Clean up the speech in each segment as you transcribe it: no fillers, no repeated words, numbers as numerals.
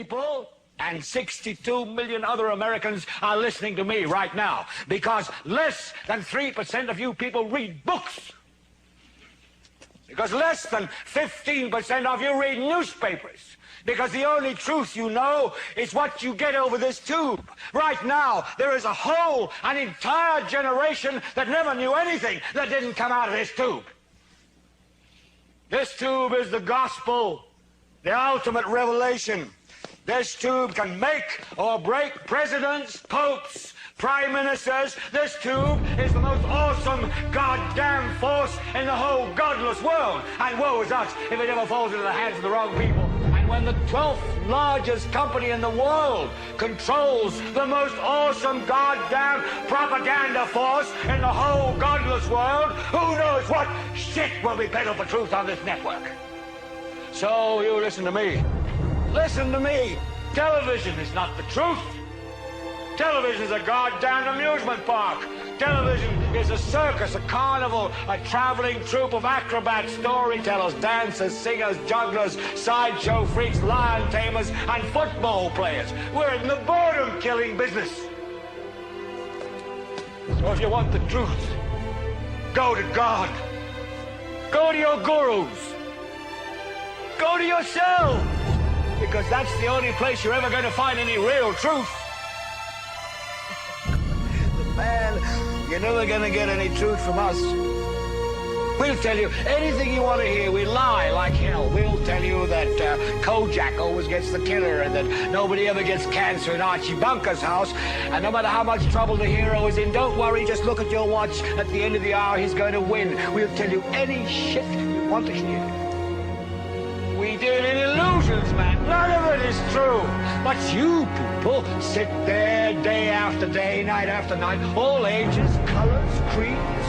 people and 62 million other Americans are listening to me right now because less than 3% of you people read books. Because less than 15% of you read newspapers. Because the only truth you know is what you get over this tube. Right now, there is an entire generation that never knew anything that didn't come out of this tube. This tube is the gospel, the ultimate revelation. This tube can make or break presidents, popes, prime ministers. This tube is the most awesome goddamn force in the whole godless world. And woe is us if it ever falls into the hands of the wrong people. And when the 12th largest company in the world controls the most awesome goddamn propaganda force in the whole godless world, who knows what shit will be peddled for truth on this network. So you listen to me. Listen to me. Television is not the truth. Television is a goddamn amusement park. Television is a circus, a carnival, a traveling troupe of acrobats, storytellers, dancers, singers, jugglers, sideshow freaks, lion tamers, and football players. We're in the boredom-killing business. So if you want the truth, go to God. Go to your gurus. Go to yourself. Because that's the only place you're ever going to find any real truth. Man, you're never going to get any truth from us. We'll tell you anything you want to hear. We lie like hell. We'll tell you that Kojak always gets the killer and that nobody ever gets cancer in Archie Bunker's house. And no matter how much trouble the hero is in, don't worry, just look at your watch. At the end of the hour, he's going to win. We'll tell you any shit you want to hear. We deal in illusions, man. None of it is true. But you people sit there day after day, night after night, all ages, colors, creeds.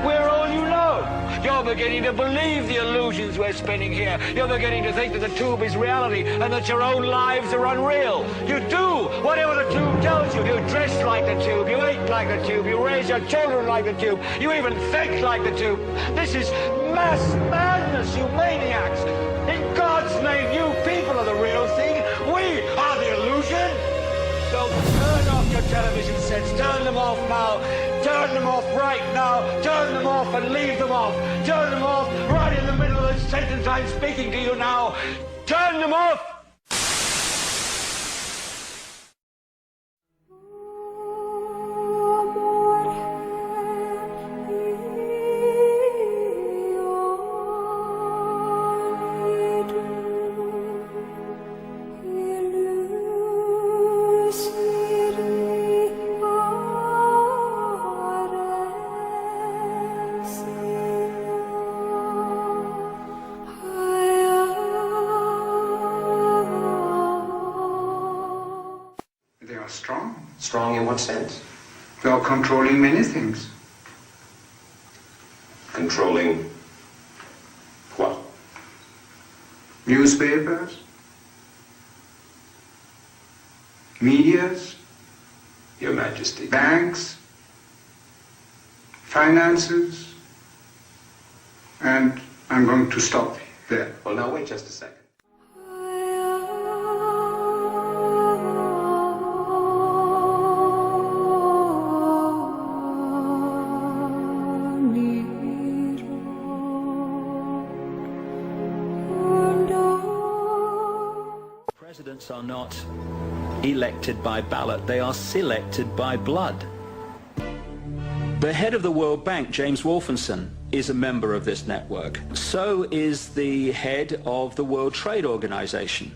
We're all you know. You're beginning to believe the illusions we're spinning here. You're beginning to think that the tube is reality and that your own lives are unreal. You do whatever the tube tells you. You dress like the tube. You eat like the tube. You raise your children like the tube. You even think like the tube. This is mass madness, you maniacs. In God's name, you people are the real thing. We are the illusion. So turn off your television sets. Turn them off now. Turn them off right now. Turn them off and leave them off. Turn them off right in the middle of the sentence I'm speaking to you now. Turn them off. Strong in what sense? They are controlling many things. Controlling what? Newspapers, medias, Your Majesty. banks, finances, and I'm going to stop there. Well, now wait just a second. Presidents are not elected by ballot, they are selected by blood. The head of the World Bank, James Wolfenson, is a member of this network. So is the head of the World Trade Organization.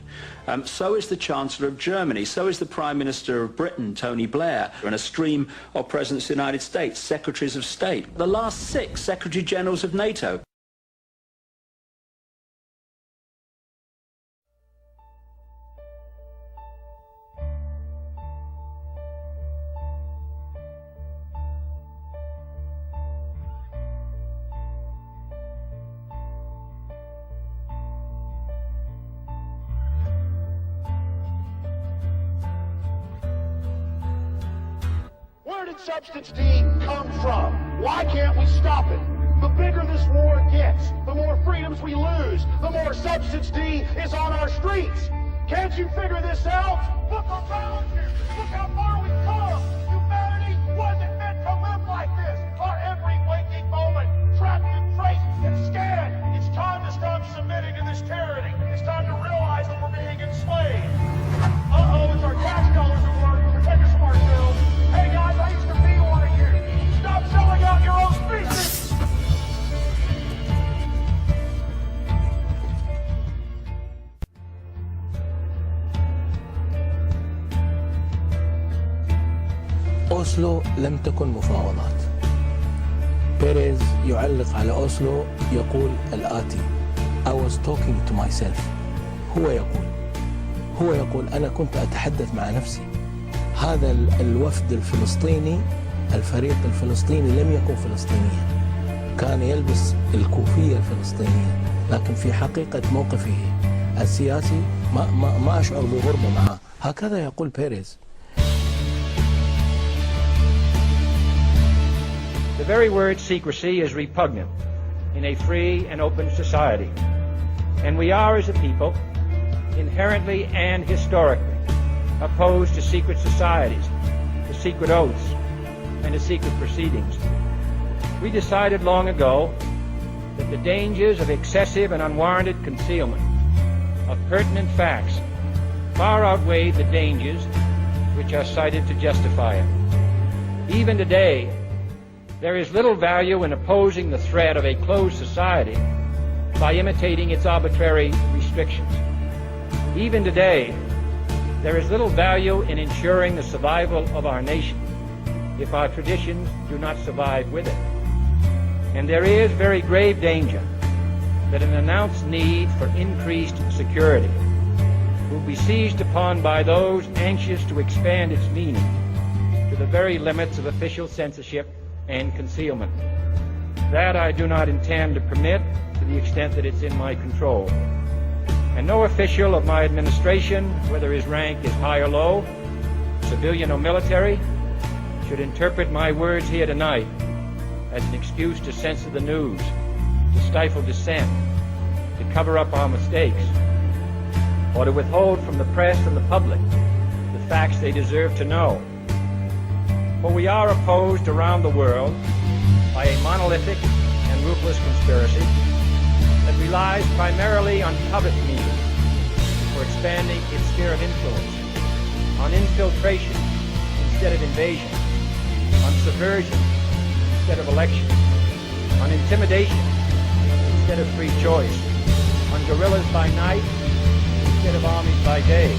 So is the Chancellor of Germany. So is the Prime Minister of Britain, Tony Blair, and a stream of Presidents of the United States, Secretaries of State, the last 6 Secretary Generals of NATO. Where did Substance D come from? Why can't we stop it? The bigger this war gets, the more freedoms we lose, the more Substance D is on our streets. Can't you figure this out? Look around you. Look how far we've come. Humanity wasn't meant to live like this. Our every waking moment, tracked and traced and scanned. It's time to stop submitting to this tyranny. It's time to realize that we're being enslaved. Uh-oh, it's our tax dollars at work. Protect us from ourselves. Hey guys, I used to be one of you. Stop selling out your own species. أوسلو لم تكن مفاوضات. بيريز يعلق على أوسلو يقول الآتي: I was talking to myself. هو يقول أنا كنت أتحدث مع نفسي. هذا الوفد الفلسطيني، الفريق الفلسطيني لم يكن فلسطينيا، كان يلبس الكوفية الفلسطينية، لكن في حقيقة موقفه السياسي ما أشعر بغربة معه. هكذا يقول بيريز. The very word secrecy is repugnant in a free and open society. And we are, as a people, inherently and historically opposed to secret societies, to secret oaths, and to secret proceedings. We decided long ago that the dangers of excessive and unwarranted concealment of pertinent facts far outweighed the dangers which are cited to justify it. Even today, there is little value in opposing the threat of a closed society by imitating its arbitrary restrictions. Even today, there is little value in ensuring the survival of our nation if our traditions do not survive with it. And there is very grave danger that an announced need for increased security will be seized upon by those anxious to expand its meaning to the very limits of official censorship and concealment. That I do not intend to permit to the extent that it's in my control. And no official of my administration, whether his rank is high or low, civilian or military, should interpret my words here tonight as an excuse to censor the news, to stifle dissent, to cover up our mistakes, or to withhold from the press and the public the facts they deserve to know. For we are opposed around the world by a monolithic and ruthless conspiracy that relies primarily on covert means for expanding its sphere of influence, on infiltration instead of invasion, on subversion instead of election, on intimidation instead of free choice, on guerrillas by night instead of armies by day.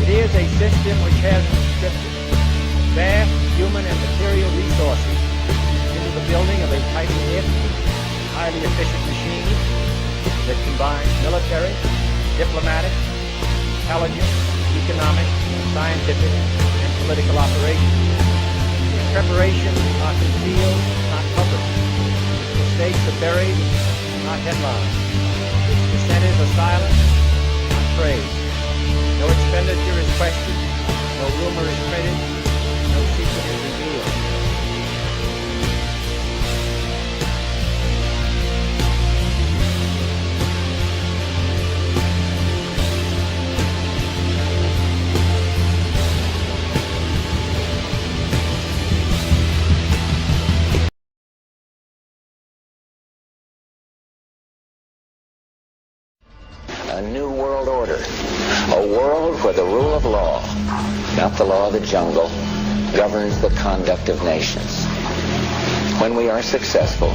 It is a system which has conscripted vast human and material resources into the building of a tightly knit, highly efficient machine that combines military, diplomatic, intelligence, economic, scientific, and political operations. Its preparations are concealed, not covered. Its mistakes are buried, not headlined. Its dissenters are silent, not praised. No expenditure is questioned, no rumor is printed, no secret is revealed. A new world order. A world where the rule of law, not the law of the jungle, governs the conduct of nations. When we are successful,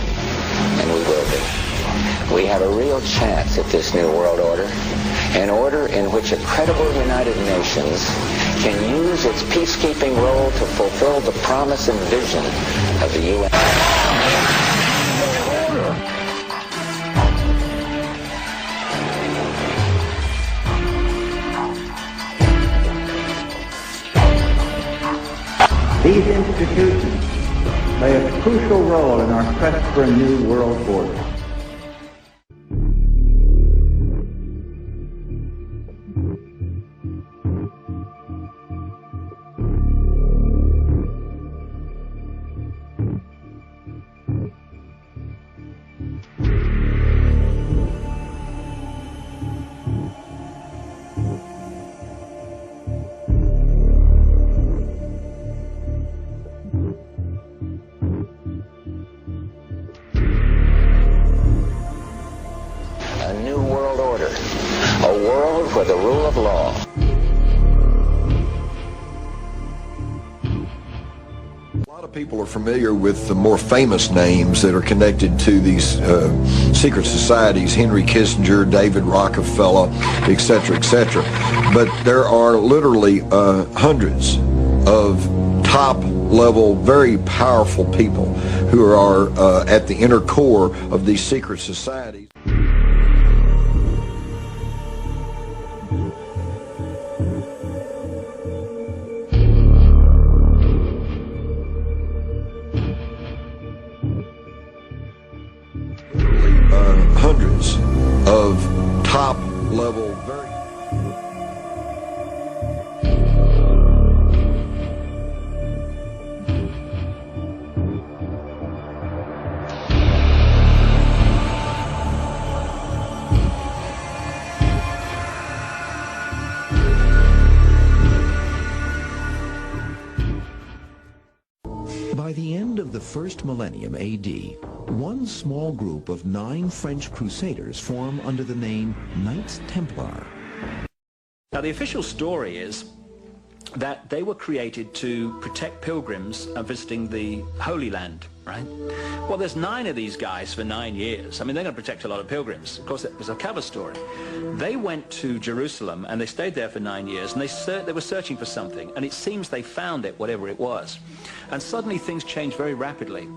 and we will be, we have a real chance at this new world order, an order in which a credible United Nations can use its peacekeeping role to fulfill the promise and vision of the UN. These institutions play a crucial role in our quest for a new world order. for the rule of law. A lot of people are familiar with the more famous names that are connected to these secret societies, Henry Kissinger, David Rockefeller, etc., etc. But there are literally hundreds of top-level, very powerful people who are at the inner core of these secret societies. Hundreds of top-level, very... By the end of the first millennium AD, one small group of 9 French crusaders form under the name Knights Templar. Now the official story is that they were created to protect pilgrims visiting the Holy Land, right? Well, there's 9 of these guys for 9 years. I mean, they're going to protect a lot of pilgrims. Of course, it was a cover story. They went to Jerusalem and they stayed there for 9 years, and they were searching for something, and it seems they found it, whatever it was. And suddenly things changed very rapidly.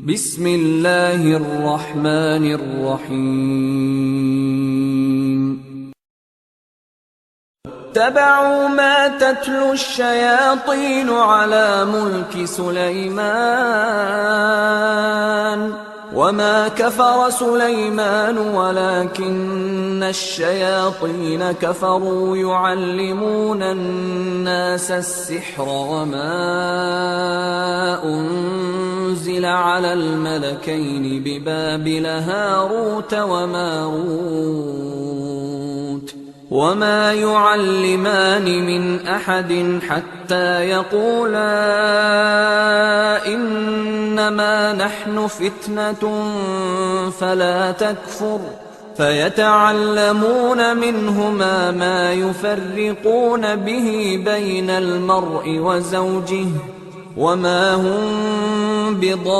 بسم الله الرحمن الرحيم اتبعوا ما تتلو الشياطين على ملك سليمان وما كفر سليمان ولكن الشياطين كفروا يعلمون الناس السحر وما أنزل على الملكين ببابل هاروت وماروت وما يعلمان من أحد حتى يقولا إنما نحن فتنة فلا تكفر فيتعلمون منهما ما يفرقون به بين المرء وزوجه وما هم بضارين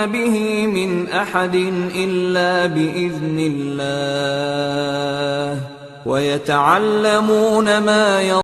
به من أحد إلا بإذن الله ويتعلمون ما